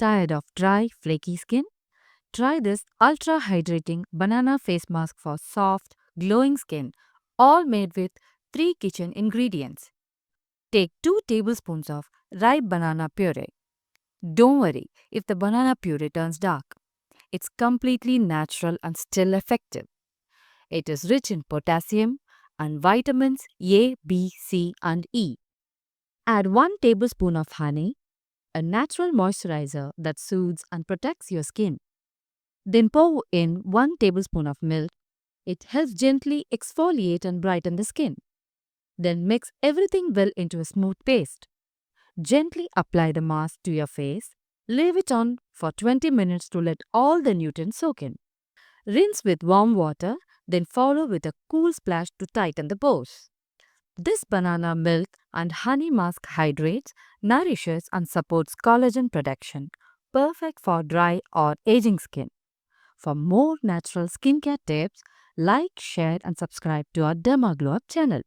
Tired of dry, flaky skin? Try this ultra hydrating banana face mask for soft, glowing skin, all made with 3 kitchen ingredients. Take 2 tablespoons of ripe banana puree. Don't worry if the banana puree turns dark. It's completely natural and still effective. It is rich in potassium and vitamins A, B, C, and E. Add 1 tablespoon of honey, a natural moisturizer that soothes and protects your skin. Then pour in 1 tablespoon of milk. It helps gently exfoliate and brighten the skin. Then mix everything well into a smooth paste. Gently apply the mask to your face. Leave it on for 20 minutes to let all the nutrients soak in. Rinse with warm water, then follow with a cool splash to tighten the pores. This banana milk and honey mask hydrates, nourishes and supports collagen production, perfect for dry or aging skin. For more natural skincare tips, like, share and subscribe to our Derma Glowup channel.